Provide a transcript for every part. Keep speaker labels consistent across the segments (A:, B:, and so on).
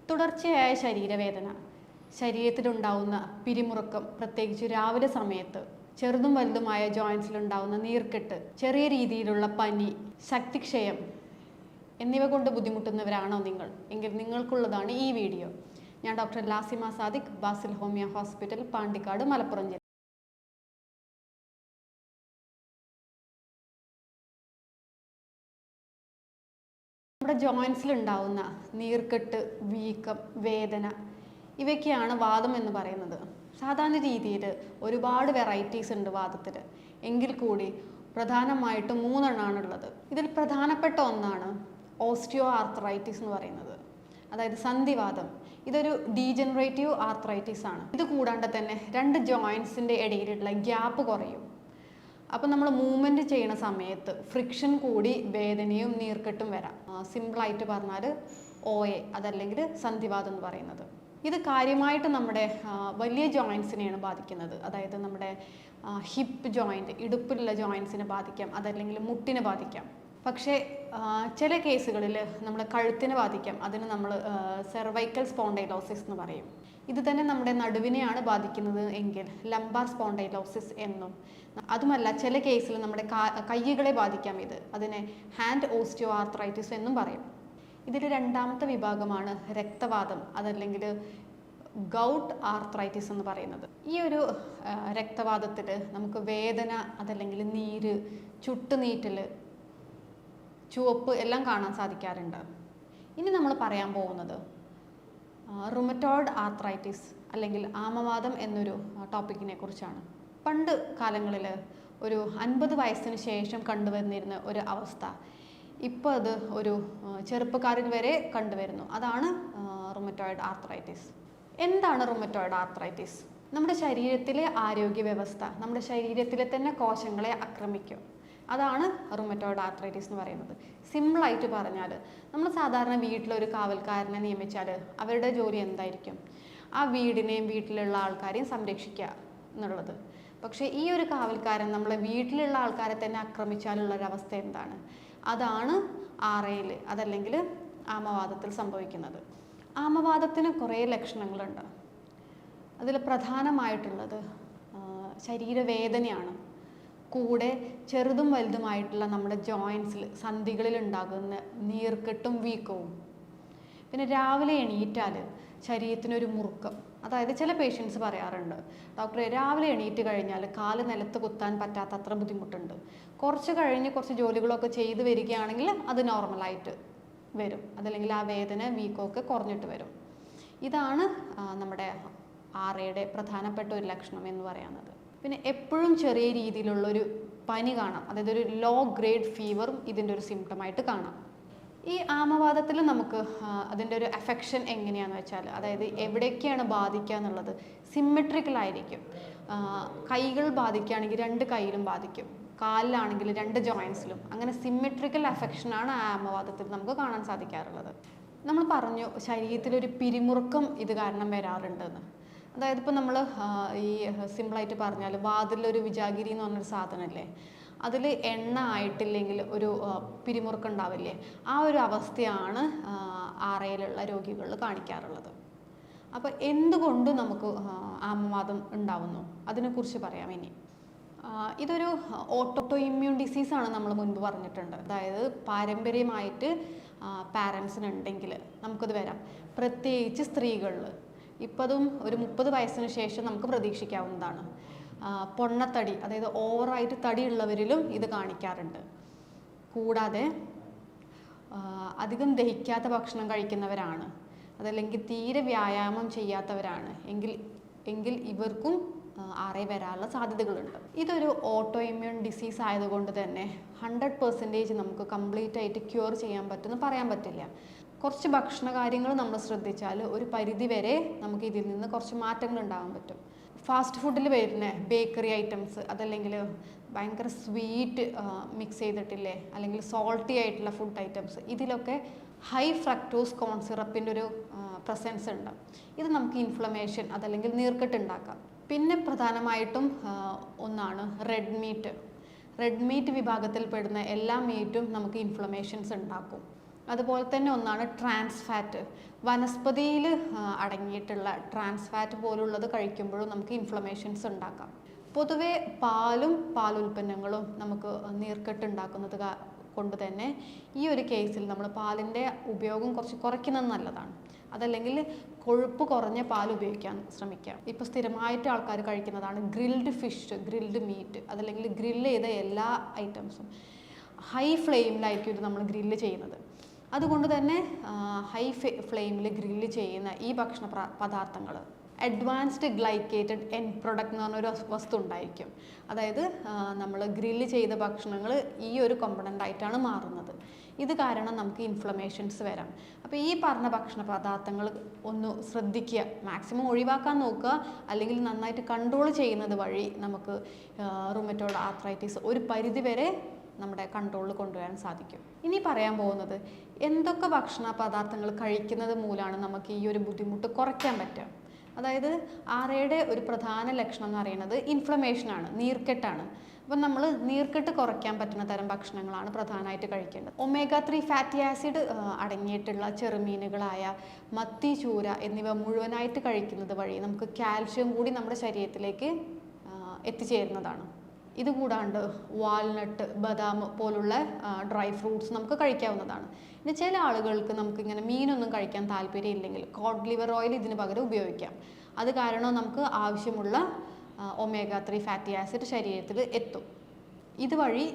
A: തുടർച്ചയായ ശരീരവേദന, ശരീരത്തിലുണ്ടാവുന്ന പിരിമുറുക്കം, പ്രത്യേകിച്ച് രാവിലെ സമയത്ത്, ചെറുതും വലുതുമായ ജോയിൻസിലുണ്ടാവുന്ന നീർക്കെട്ട്, ചെറിയ രീതിയിലുള്ള പനി, ശക്തിക്ഷയം എന്നിവ കൊണ്ട് ബുദ്ധിമുട്ടുന്നവരാണോ നിങ്ങൾ എങ്കിൽ നിങ്ങൾക്കുള്ളതാണ് ഈ വീഡിയോ. ഞാൻ doctor Lasima Sadiq, Basil homeo hospital, Pandikkad, Malappuram ജില്ല. നമ്മുടെ ജോയിൻസിലുണ്ടാവുന്ന നീർക്കെട്ട്, വീക്കം, വേദന ഇവയ്ക്കാണ് വാദം എന്ന് പറയുന്നത്. സാധാരണ രീതിയിൽ ഒരുപാട് വെറൈറ്റീസ് ഉണ്ട് വാദത്തിൽ, എങ്കിൽ കൂടി പ്രധാനമായിട്ടും 3 എണ്ണമാണുള്ളത്. ഇതിൽ പ്രധാനപ്പെട്ട ഒന്നാണ് ഓസ്റ്റിയോ ആർത്രൈറ്റിസ് എന്ന് പറയുന്നത്, അതായത് സന്ധിവാദം. ഇതൊരു ഡീജനറേറ്റീവ് ആർത്രൈറ്റിസ് ആണ്. ഇത് കൂടാണ്ട് തന്നെ 2 ജോയിൻസിൻ്റെ ഇടയിലുള്ള ഗ്യാപ്പ് കുറയും. അപ്പോൾ നമ്മൾ മൂവ്മെൻറ്റ് ചെയ്യുന്ന സമയത്ത് ഫ്രിക്ഷൻ കൂടി വേദനയും നീർക്കെട്ടും വരാം. സിമ്പിളായിട്ട് പറഞ്ഞാൽ OA, അതല്ലെങ്കിൽ സന്ധിവാദം എന്ന് പറയുന്നത്. ഇത് കാര്യമായിട്ട് നമ്മുടെ വലിയ ജോയിൻസിനെയാണ് ബാധിക്കുന്നത്. അതായത് നമ്മുടെ ഹിപ്പ് ജോയിൻറ്റ്, ഇടുപ്പിലുള്ള ജോയിൻസിനെ ബാധിക്കാം, അതല്ലെങ്കിൽ മുട്ടിനെ ബാധിക്കാം. പക്ഷേ ചില കേസുകളിൽ നമ്മുടെ കഴുത്തിനെ ബാധിക്കാം. അതിന് നമ്മൾ സെർവൈക്കൽ സ്പോണ്ടൈലോസിസ് എന്ന് പറയും. ഇത് തന്നെ നമ്മുടെ നടുവിനെയാണ് ബാധിക്കുന്നത് എങ്കിൽ ലംബാർ സ്പോണ്ടൈലോസിസ് എന്നും, അതുമല്ല ചില കേസിൽ നമ്മുടെ കൈകളെ ബാധിക്കാം. അതിനെ ഹാൻഡ് ഓസ്റ്റിയോ ആർത്രൈറ്റിസ് എന്നും പറയും. ഇതിൽ രണ്ടാമത്തെ വിഭാഗമാണ് രക്തവാദം, അതല്ലെങ്കിൽ ഗൗട്ട് ആർത്രൈറ്റിസ് എന്ന് പറയുന്നത്. ഈ ഒരു രക്തവാദത്തിൽ നമുക്ക് വേദന, അതല്ലെങ്കിൽ നീര്, ചുട്ടുനീറ്റൽ, ചുവപ്പ് എല്ലാം കാണാൻ സാധിക്കാറുണ്ട്. ഇനി നമ്മൾ പറയാൻ പോകുന്നത് റുമറ്റോയ്ഡ് ആർത്രൈറ്റിസ് അല്ലെങ്കിൽ ആമവാദം എന്നൊരു ടോപ്പിക്കിനെ കുറിച്ചാണ്. പണ്ട് കാലങ്ങളിൽ ഒരു 50 വയസ്സിന് ശേഷം കണ്ടുവന്നിരുന്ന ഒരു അവസ്ഥ ഇപ്പോൾ അത് ഒരു ചെറുപ്പക്കാരിൽ വരെ കണ്ടുവരുന്നു. അതാണ് റുമറ്റോയ്ഡ് ആർത്രൈറ്റിസ്. എന്താണ് റുമറ്റോയ്ഡ് ആർത്രൈറ്റിസ്? നമ്മുടെ ശരീരത്തിലെ ആരോഗ്യ വ്യവസ്ഥ, നമ്മുടെ ശരീരത്തിലെ തന്നെ കോശങ്ങളെ ആക്രമിക്കും. അതാണ് റുമറ്റോയ്ഡ് ആർത്രൈറ്റിസ് എന്ന് പറയുന്നത്. സിമ്പിളായിട്ട് പറഞ്ഞാൽ, നമ്മൾ സാധാരണ വീട്ടിലൊരു കാവൽക്കാരനെ നിയമിച്ചാൽ അവരുടെ ജോലി എന്തായിരിക്കും? ആ വീടിനെയും വീട്ടിലുള്ള ആൾക്കാരെയും സംരക്ഷിക്കുക എന്നുള്ളത്. പക്ഷേ ഈ ഒരു കാവൽക്കാരൻ നമ്മളെ വീട്ടിലുള്ള ആൾക്കാരെ തന്നെ ആക്രമിച്ചാലുള്ളൊരവസ്ഥ എന്താണ്? അതാണ് RAയിൽ, അതല്ലെങ്കിൽ ആമവാദത്തിൽ സംഭവിക്കുന്നത്. ആമവാദത്തിന് കുറേ ലക്ഷണങ്ങളുണ്ട്. അതിൽ പ്രധാനമായിട്ടുള്ളത് ശരീരവേദനയാണ്. കൂടെ ചെറുതും വലുതുമായിട്ടുള്ള നമ്മുടെ ജോയിൻസിൽ, സന്ധികളിൽ ഉണ്ടാകുന്ന നീർക്കെട്ടും വീക്കവും. പിന്നെ രാവിലെ എണീറ്റാൽ ശരീരത്തിനൊരു മുറുക്കം. അതായത് ചില പേഷ്യൻസ് പറയാറുണ്ട്, ഡോക്ടറെ രാവിലെ എണീറ്റ് കഴിഞ്ഞാൽ കാല് നിലത്ത് കുത്താൻ പറ്റാത്തത്ര ബുദ്ധിമുട്ടുണ്ട്. കുറച്ച് കഴിഞ്ഞ് കുറച്ച് ജോലികളൊക്കെ ചെയ്ത് വരികയാണെങ്കിൽ അത് നോർമലായിട്ട് വരും, അതല്ലെങ്കിൽ ആ വേദന, വീക്കമൊക്കെ കുറഞ്ഞിട്ട് വരും. ഇതാണ് നമ്മുടെ RAയുടെ പ്രധാനപ്പെട്ട ഒരു ലക്ഷണം എന്ന് പറയുന്നത്. പിന്നെ എപ്പോഴും ചെറിയ രീതിയിലുള്ളൊരു പനി കാണാം, അതായത് ഒരു ലോ ഗ്രേഡ് ഫീവറും ഇതിൻ്റെ ഒരു സിംറ്റമായിട്ട് കാണാം. ഈ ആമവാദത്തിൽ നമുക്ക് അതിൻ്റെ ഒരു എഫക്ഷൻ എങ്ങനെയാണെന്ന് വെച്ചാൽ, അതായത് എവിടേക്കാണ് ബാധിക്കുക എന്നുള്ളത് സിമ്മെട്രിക്കലായിരിക്കും. കൈകൾ ബാധിക്കുകയാണെങ്കിൽ 2 കൈയിലും ബാധിക്കും, കാലിലാണെങ്കിൽ 2 ജോയിൻസിലും. അങ്ങനെ സിമ്മെട്രിക്കൽ എഫക്ഷനാണ് ആമവാദത്തിൽ നമുക്ക് കാണാൻ സാധിക്കാറുള്ളത്. നമ്മൾ പറഞ്ഞു ശരീരത്തിലൊരു പിരിമുറുക്കം ഇത് കാരണം വരാറുണ്ടെന്ന്. അതായത് ഇപ്പോൾ നമ്മൾ ഈ സിമ്പിളായിട്ട് പറഞ്ഞാൽ വാതിലൊരു വിജാഗിരി എന്ന് പറഞ്ഞൊരു സാധനമല്ലേ, അതിൽ എണ്ണ ആയിട്ടില്ലെങ്കിൽ ഒരു പിരിമുറുക്കം ഉണ്ടാവില്ലേ, ആ ഒരു അവസ്ഥയാണ് RAയിലുള്ള രോഗികളിൽ കാണിക്കാറുള്ളത്. അപ്പോൾ എന്തുകൊണ്ട് നമുക്ക് ആമവാദം ഉണ്ടാവുന്നു അതിനെക്കുറിച്ച് പറയാം ഇനി. ഇതൊരു ഓട്ടോ ഇമ്മ്യൂൺ ഡിസീസാണ്, നമ്മൾ മുൻപ് പറഞ്ഞിട്ടുണ്ട്. അതായത് പാരമ്പര്യമായിട്ട് പാരൻസിനുണ്ടെങ്കിൽ നമുക്കത് വരാം, പ്രത്യേകിച്ച് സ്ത്രീകളിൽ. ഇപ്പം അതും ഒരു 30 വയസ്സിന് ശേഷം നമുക്ക് പ്രതീക്ഷിക്കാവുന്നതാണ്. പൊണ്ണത്തടി, അതായത് ഓവറായിട്ട് തടിയുള്ളവരിലും ഇത് കാണിക്കാറുണ്ട്. കൂടാതെ അധികം ദഹിക്കാത്ത ഭക്ഷണം കഴിക്കുന്നവരാണ്, അതല്ലെങ്കിൽ തീരെ വ്യായാമം ചെയ്യാത്തവരാണ് എങ്കിൽ ഇവർക്കും RA വരാനുള്ള സാധ്യതകളുണ്ട്. ഇതൊരു ഓട്ടോ ഇമ്മ്യൂൺ ഡിസീസ് ആയതുകൊണ്ട് തന്നെ 100% നമുക്ക് കംപ്ലീറ്റ് ആയിട്ട് ക്യൂർ ചെയ്യാൻ പറ്റുമെന്ന് പറയാൻ പറ്റില്ല. കുറച്ച് ഭക്ഷണ കാര്യങ്ങൾ നമ്മൾ ശ്രദ്ധിച്ചാൽ ഒരു പരിധി വരെ നമുക്ക് ഇതിൽ നിന്ന് കുറച്ച് മാറ്റങ്ങൾ ഉണ്ടാകാൻ പറ്റും. ഫാസ്റ്റ് ഫുഡിൽ വരുന്ന ബേക്കറി ഐറ്റംസ്, അതല്ലെങ്കിൽ ഭയങ്കര സ്വീറ്റ് മിക്സ് ചെയ്തിട്ടില്ലേ, അല്ലെങ്കിൽ സോൾട്ടി ആയിട്ടുള്ള ഫുഡ് ഐറ്റംസ്, ഇതിലൊക്കെ ഹൈ ഫ്രക്ടോസ് കോൺ സിറപ്പിൻ്റെ ഒരു പ്രസൻസ് ഉണ്ട്. ഇത് നമുക്ക് ഇൻഫ്ലമേഷൻ, അതല്ലെങ്കിൽ നീർക്കെട്ട് ഉണ്ടാക്കാം. പിന്നെ പ്രധാനമായിട്ടും ഒന്നാണ് റെഡ് മീറ്റ്. റെഡ് മീറ്റ് വിഭാഗത്തിൽ പെടുന്ന എല്ലാ മീറ്റും നമുക്ക് ഇൻഫ്ലമേഷൻസ് ഉണ്ടാക്കും. അതുപോലെ തന്നെ ഒന്നാണ് ട്രാൻസ് ഫാറ്റ്. വനസ്പതിയിൽ അടങ്ങിയിട്ടുള്ള ട്രാൻസ് ഫാറ്റ് പോലുള്ളത് കഴിക്കുമ്പോഴും നമുക്ക് ഇൻഫ്ലമേഷൻസ് ഉണ്ടാക്കാം. പൊതുവെ പാലും പാലുൽപ്പന്നങ്ങളും നമുക്ക് നീർക്കെട്ട് ഉണ്ടാക്കുന്നത് കൊണ്ട് തന്നെ ഈ ഒരു കേസിൽ നമ്മൾ പാലിൻ്റെ ഉപയോഗം കുറച്ച് കുറയ്ക്കുന്നത് നല്ലതാണ്. അതല്ലെങ്കിൽ കൊഴുപ്പ് കുറഞ്ഞ പാൽ ഉപയോഗിക്കാൻ ശ്രമിക്കാം. ഇപ്പോൾ സ്ഥിരമായിട്ട് ആൾക്കാർ കഴിക്കുന്നതാണ് ഗ്രിൽഡ് ഫിഷ്, ഗ്രിൽഡ് മീറ്റ്, അതല്ലെങ്കിൽ ഗ്രില്ല് ചെയ്ത എല്ലാ ഐറ്റംസും ഹൈ ഫ്ലെയിമിലായിരിക്കും ഇത് നമ്മൾ ഗ്രില്ല് ചെയ്യുന്നത്. അതുകൊണ്ട് തന്നെ ഹൈ ഫ്ലെയിമിൽ ഗ്രില്ല് ചെയ്യുന്ന ഈ ഭക്ഷണ പദാർത്ഥങ്ങൾ അഡ്വാൻസ്ഡ് ഗ്ലൈക്കേറ്റഡ് എൻഡ് പ്രൊഡക്റ്റ് എന്ന് പറഞ്ഞൊരു വസ്തു ഉണ്ടായിരിക്കും. അതായത് നമ്മൾ ഗ്രില്ല് ചെയ്ത ഭക്ഷണങ്ങൾ ഈ ഒരു കോമ്പണൻ്റ് ആയിട്ടാണ് മാറുന്നത്. ഇത് കാരണം നമുക്ക് ഇൻഫ്ലമേഷൻസ് വരാം. അപ്പോൾ ഈ പറഞ്ഞ ഭക്ഷണ പദാർത്ഥങ്ങൾ ഒന്ന് ശ്രദ്ധിക്കുക, മാക്സിമം ഒഴിവാക്കാൻ നോക്കുക. അല്ലെങ്കിൽ നന്നായിട്ട് കൺട്രോൾ ചെയ്യുന്നത് വഴി നമുക്ക് റുമറ്റോയ്ഡ് ആർത്രൈറ്റിസ് ഒരു പരിധിവരെ നമ്മുടെ കൺട്രോളിൽ കൊണ്ടുവരാൻ സാധിക്കും. ഇനി പറയാൻ പോകുന്നത് എന്തൊക്കെ ഭക്ഷണ പദാർത്ഥങ്ങൾ കഴിക്കുന്നത് മൂലമാണ് നമുക്ക് ഈ ഒരു ബുദ്ധിമുട്ട് കുറയ്ക്കാൻ പറ്റുക. അതായത് ആറയുടെ ഒരു പ്രധാന ലക്ഷണം എന്ന് പറയുന്നത് ഇൻഫ്ലമേഷനാണ്, നീർക്കെട്ടാണ്. അപ്പം നമ്മൾ നീർക്കെട്ട് കുറയ്ക്കാൻ പറ്റുന്ന തരം ഭക്ഷണങ്ങളാണ് പ്രധാനമായിട്ട് കഴിക്കേണ്ടത്. omega-3 ഫാറ്റി ആസിഡ് അടങ്ങിയിട്ടുള്ള ചെറുമീനുകളായ മത്തി, ചൂര എന്നിവ മുഴുവനായിട്ട് കഴിക്കുന്നത് വഴി നമുക്ക് കാൽഷ്യം കൂടി നമ്മുടെ ശരീരത്തിലേക്ക് എത്തിച്ചേരുന്നതാണ്. ഇതുകൂടാണ്ട് വാൾനട്ട്, ബദാം പോലുള്ള ഡ്രൈ ഫ്രൂട്ട്സ് നമുക്ക് കഴിക്കാവുന്നതാണ്. ഇനി ചില ആളുകൾക്ക് നമുക്കിങ്ങനെ മീനൊന്നും കഴിക്കാൻ താല്പര്യമില്ലെങ്കിൽ കോഡ് ലിവർ ഓയിൽ ഇതിന് പകരം ഉപയോഗിക്കാം. അത് കാരണം നമുക്ക് ആവശ്യമുള്ള omega-3 ഫാറ്റി ആസിഡ് ശരീരത്തിൽ എത്തും. ഇതുവഴി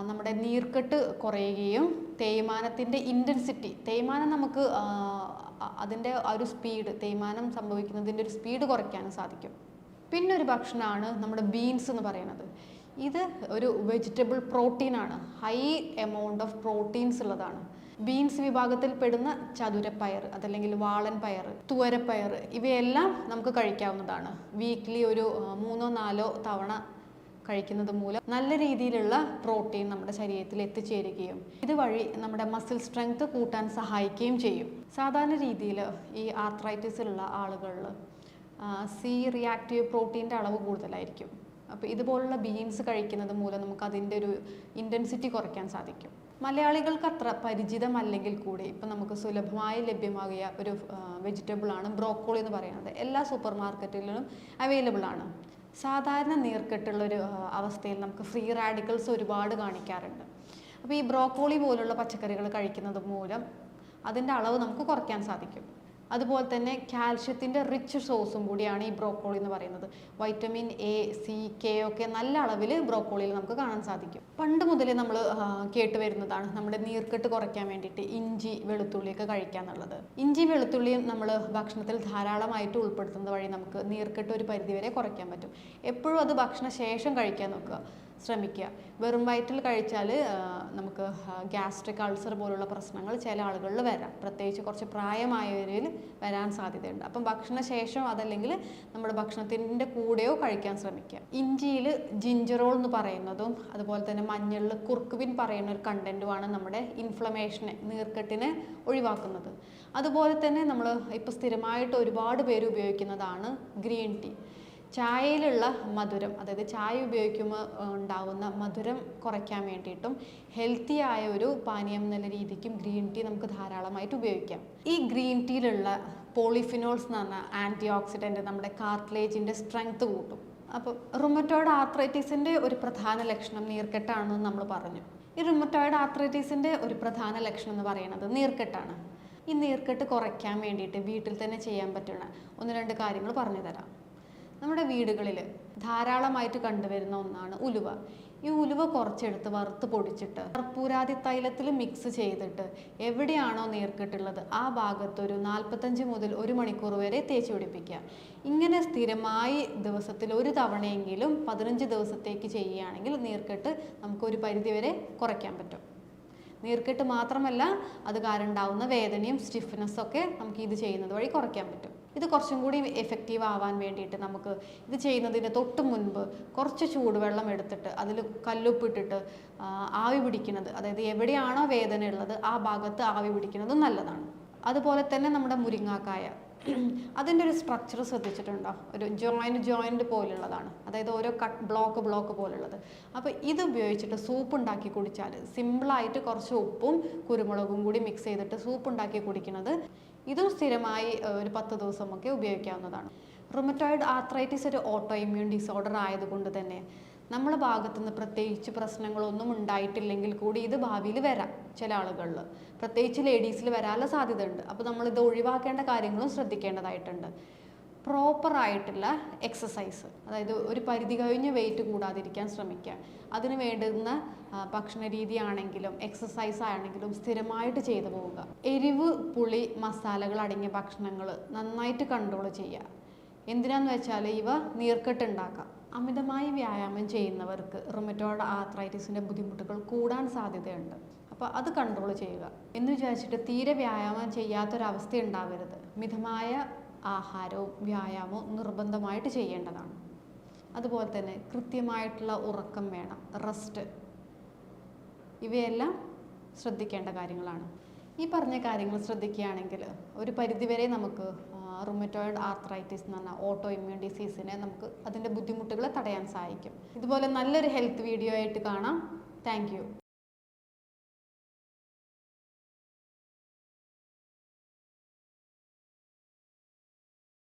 A: നമ്മുടെ നീർക്കെട്ട് കുറയുകയും തേയ്മാനത്തിൻ്റെ ഇൻറ്റൻസിറ്റി, തേയ്മാനം നമുക്ക് അതിൻ്റെ ഒരു സ്പീഡ്, തേയ്മാനം സംഭവിക്കുന്നതിൻ്റെ ഒരു സ്പീഡ് കുറയ്ക്കാനും സാധിക്കും. പിന്നെ ഒരു ഭക്ഷണമാണ് നമ്മുടെ ബീൻസ് എന്ന് പറയുന്നത്. ഇത് ഒരു വെജിറ്റബിൾ പ്രോട്ടീനാണ്, ഹൈ എമൗണ്ട് ഓഫ് പ്രോട്ടീൻസ് ഉള്ളതാണ്. ബീൻസ് വിഭാഗത്തിൽ പെടുന്ന ചതുരപ്പയർ, അതല്ലെങ്കിൽ വാളൻ പയർ, തുവരപ്പയർ ഇവയെല്ലാം നമുക്ക് കഴിക്കാവുന്നതാണ്. വീക്ക്ലി ഒരു 3-4 തവണ കഴിക്കുന്നത് മൂലം നല്ല രീതിയിലുള്ള പ്രോട്ടീൻ നമ്മുടെ ശരീരത്തിൽ എത്തിച്ചേരുകയും ഇതുവഴി നമ്മുടെ മസിൽ സ്ട്രെങ്ത് കൂട്ടാൻ സഹായിക്കുകയും ചെയ്യും. സാധാരണ രീതിയിൽ ഈ ആർത്രൈറ്റിസിലുള്ള ആളുകളിൽ സി റിയാക്റ്റീവ് പ്രോട്ടീൻ്റെ അളവ് കൂടുതലായിരിക്കും. അപ്പോൾ ഇതുപോലുള്ള ബീൻസ് കഴിക്കുന്നത് മൂലം നമുക്ക് അതിൻ്റെ ഒരു ഇൻറ്റൻസിറ്റി കുറയ്ക്കാൻ സാധിക്കും. മലയാളികൾക്ക് അത്ര പരിചിതമല്ലെങ്കിൽ കൂടി ഇപ്പം നമുക്ക് സുലഭമായി ലഭ്യമാകിയ ഒരു വെജിറ്റബിളാണ് ബ്രോക്കോളി എന്ന് പറയുന്നത്. എല്ലാ സൂപ്പർ മാർക്കറ്റിലും അവൈലബിൾ ആണ്. സാധാരണ നീർക്കെട്ടുള്ളൊരു അവസ്ഥയിൽ നമുക്ക് ഫ്രീ റാഡിക്കൽസ് ഒരുപാട് കാണിക്കാറുണ്ട്. അപ്പോൾ ഈ ബ്രോക്കോളി പോലുള്ള പച്ചക്കറികൾ കഴിക്കുന്നത് മൂലം അതിൻ്റെ അളവ് നമുക്ക് കുറയ്ക്കാൻ സാധിക്കും. അതുപോലെ തന്നെ കാൽഷ്യത്തിൻ്റെ റിച്ച് സോഴ്സും കൂടിയാണ് ഈ ബ്രോക്കോളി എന്ന് പറയുന്നത്. വൈറ്റമിൻ എ, സി, കെ ഒക്കെ നല്ല അളവിൽ ബ്രോക്കോളിയിൽ നമുക്ക് കാണാൻ സാധിക്കും. പണ്ട് മുതലേ നമ്മൾ കേട്ട് വരുന്നതാണ് നമ്മുടെ നീർക്കെട്ട് കുറയ്ക്കാൻ വേണ്ടിയിട്ട് ഇഞ്ചി, വെളുത്തുള്ളിയൊക്കെ കഴിക്കുക എന്നുള്ളത്. ഇഞ്ചി, വെളുത്തുള്ളിയും നമ്മൾ ഭക്ഷണത്തിൽ ധാരാളമായിട്ട് ഉൾപ്പെടുത്തുന്നത് വഴി നമുക്ക് നീർക്കെട്ട് ഒരു പരിധിവരെ കുറയ്ക്കാൻ പറ്റും. എപ്പോഴും അത് ഭക്ഷണശേഷം കഴിക്കാൻ നോക്കുക, ശ്രമിക്കുക. വെറും വയറ്റിൽ കഴിച്ചാൽ നമുക്ക് ഗ്യാസ്ട്രിക് അൾസർ പോലുള്ള പ്രശ്നങ്ങൾ ചില ആളുകളിൽ വരാം, പ്രത്യേകിച്ച് കുറച്ച് പ്രായമായവരിൽ വരാൻ സാധ്യതയുണ്ട്. അപ്പം ഭക്ഷണശേഷം അതല്ലെങ്കിൽ നമ്മുടെ ഭക്ഷണത്തിൻ്റെ കൂടെയോ കഴിക്കാൻ ശ്രമിക്കുക. ഇഞ്ചിയിൽ ജിഞ്ചറോൾ എന്ന് പറയുന്നതും അതുപോലെ തന്നെ മഞ്ഞളിൽ കുർക്കുമിൻ പറയുന്ന ഒരു കണ്ടൻറ്റുമാണ് നമ്മുടെ ഇൻഫ്ലമേഷനെ, നീർക്കെട്ടിനെ ഒഴിവാക്കുന്നത്. അതുപോലെ തന്നെ നമ്മൾ ഇപ്പോൾ സ്ഥിരമായിട്ട് ഒരുപാട് പേര് ഉപയോഗിക്കുന്നതാണ് ഗ്രീൻ ടീ. ചായയിലുള്ള മധുരം, അതായത് ചായ ഉപയോഗിക്കുമ്പോൾ ഉണ്ടാവുന്ന മധുരം കുറയ്ക്കാൻ വേണ്ടിയിട്ടും ഹെൽത്തി ആയ ഒരു പാനീയം എന്നുള്ള രീതിക്കും ഗ്രീൻ ടീ നമുക്ക് ധാരാളമായിട്ട് ഉപയോഗിക്കാം. ഈ ഗ്രീൻ ടീയിലുള്ള പോളിഫിനോൾസ് എന്ന് പറഞ്ഞാൽ ആൻറ്റി ഓക്സിഡൻറ്റ് നമ്മുടെ കാർട്ടിലേജിൻ്റെ സ്ട്രെങ്ത് കൂട്ടും. അപ്പം റുമറ്റോയ്ഡ് ആർത്രൈറ്റിസിൻ്റെ ഒരു പ്രധാന ലക്ഷണം നീർക്കെട്ടാണെന്ന് നമ്മൾ പറഞ്ഞു. ഈ റുമറ്റോയ്ഡ് ആർത്രൈറ്റിസിൻ്റെ ഒരു പ്രധാന ലക്ഷണം എന്ന് പറയുന്നത് നീർക്കെട്ടാണ്. ഈ നീർക്കെട്ട് കുറയ്ക്കാൻ വേണ്ടിയിട്ട് വീട്ടിൽ തന്നെ ചെയ്യാൻ പറ്റുന്ന 1-2 കാര്യങ്ങൾ പറഞ്ഞു തരാം. നമ്മുടെ വീടുകളിൽ ധാരാളമായിട്ട് കണ്ടുവരുന്ന ഒന്നാണ് ഉലുവ. ഈ ഉലുവ കുറച്ചെടുത്ത് വറുത്ത് പൊടിച്ചിട്ട് കർപ്പൂരാതി തൈലത്തിൽ മിക്സ് ചെയ്തിട്ട് എവിടെയാണോ നീർക്കെട്ടുള്ളത് ആ ഭാഗത്തൊരു 45 മുതൽ 1 മണിക്കൂർ വരെ തേച്ച് പിടിപ്പിക്കുക. ഇങ്ങനെ സ്ഥിരമായി ദിവസത്തിൽ 1 തവണയെങ്കിലും 15 ദിവസത്തേക്ക് ചെയ്യുകയാണെങ്കിൽ നീർക്കെട്ട് നമുക്ക് ഒരു പരിധിവരെ കുറയ്ക്കാൻ പറ്റും. നീർക്കെട്ട് മാത്രമല്ല, അത് കാരണം ഉണ്ടാവുന്ന വേദനയും സ്റ്റിഫ്നെസ്സൊക്കെ നമുക്ക് ഇത് ചെയ്യുന്നത് വഴി കുറയ്ക്കാൻ പറ്റും. ഇത് കുറച്ചും കൂടി എഫക്റ്റീവ് ആവാൻ വേണ്ടിയിട്ട് നമുക്ക് ഇത് ചെയ്യുന്നതിന് തൊട്ട് മുൻപ് കുറച്ച് ചൂടുവെള്ളം എടുത്തിട്ട് അതിൽ കല്ലുപ്പിട്ടിട്ട് ആവി പിടിക്കുന്നത്, അതായത് എവിടെയാണോ വേദന ഉള്ളത് ആ ഭാഗത്ത് ആവി പിടിക്കുന്നത് നല്ലതാണ്. അതുപോലെ തന്നെ നമ്മുടെ മുരിങ്ങാക്കായ, അതിൻ്റെ ഒരു സ്ട്രക്ചർ ശ്രദ്ധിച്ചിട്ടുണ്ടോ? ഒരു ജോയിൻറ്റ് പോലുള്ളതാണ്, അതായത് ഓരോ ബ്ലോക്ക് പോലുള്ളത്. അപ്പോൾ ഇത് ഉപയോഗിച്ചിട്ട് സൂപ്പ് ഉണ്ടാക്കി കുടിച്ചാൽ സിമ്പിളായിട്ട് കുറച്ച് ഉപ്പും കുരുമുളകും കൂടി മിക്സ് ചെയ്തിട്ട് സൂപ്പ് ഉണ്ടാക്കി കുടിക്കുന്നത്, ഇതും സ്ഥിരമായി ഒരു 10 ദിവസമൊക്കെ ഉപയോഗിക്കാവുന്നതാണ്. റുമറ്റോയിഡ് ആർത്രൈറ്റിസ് ഒരു ഓട്ടോ ഇമ്മ്യൂൺ ഡിസോർഡർ ആയതുകൊണ്ട് തന്നെ നമ്മളെ ഭാഗത്തുനിന്ന് പ്രത്യേകിച്ച് പ്രശ്നങ്ങളൊന്നും ഉണ്ടായിട്ടില്ലെങ്കിൽ കൂടി ഇത് ഭാവിയിൽ വരാം ചില ആളുകളിൽ, പ്രത്യേകിച്ച് ലേഡീസിൽ വരാനുള്ള സാധ്യതയുണ്ട്. അപ്പോൾ നമ്മളിത് ഒഴിവാക്കേണ്ട കാര്യങ്ങളും ശ്രദ്ധിക്കേണ്ടതായിട്ടുണ്ട്. പ്രോപ്പറായിട്ടുള്ള എക്സസൈസ്, അതായത് ഒരു പരിധി കഴിഞ്ഞ് വെയിറ്റ് കൂടാതിരിക്കാൻ ശ്രമിക്കുക. അതിന് വേണ്ടുന്ന ഭക്ഷണ രീതി ആണെങ്കിലും എക്സസൈസ് ആണെങ്കിലും സ്ഥിരമായിട്ട് ചെയ്തു പോവുക. എരിവ്, പുളി, മസാലകൾ അടങ്ങിയ ഭക്ഷണങ്ങൾ നന്നായിട്ട് കൺട്രോൾ ചെയ്യുക. എന്തിനാന്ന് വെച്ചാൽ ഇവ നീർക്കെട്ടുണ്ടാക്കാം. അമിതമായി വ്യായാമം ചെയ്യുന്നവർക്ക് റുമറ്റോയിഡ് ആർത്രൈറ്റിസിൻ്റെ ബുദ്ധിമുട്ടുകൾ കൂടാൻ സാധ്യതയുണ്ട്. അപ്പോൾ അത് കൺട്രോൾ ചെയ്യുക. എന്ന് വിചാരിച്ചിട്ട് തീരെ വ്യായാമം ചെയ്യാത്തൊരവസ്ഥ ഉണ്ടാവരുത്. മിതമായ ആഹാരവും വ്യായാമവും നിർബന്ധമായിട്ട് ചെയ്യേണ്ടതാണ്. അതുപോലെ തന്നെ കൃത്യമായിട്ടുള്ള ഉറക്കം വേണം, റെസ്റ്റ്. ഇവയെല്ലാം ശ്രദ്ധിക്കേണ്ട കാര്യങ്ങളാണ്. ഈ പറഞ്ഞ കാര്യങ്ങൾ ശ്രദ്ധിക്കുകയാണെങ്കിൽ ഒരു പരിധിവരെ നമുക്ക് റുമറ്റോയിഡ് ആർത്രൈറ്റിസ് എന്ന് പറഞ്ഞാൽ ഓട്ടോ ഇമ്മ്യൂൺ ഡിസീസിനെ നമുക്ക് അതിൻ്റെ ബുദ്ധിമുട്ടുകളെ തടയാൻ സഹായിക്കും. ഇതുപോലെ നല്ലൊരു ഹെൽത്ത് വീഡിയോ ആയിട്ട് കാണാം. Thank you.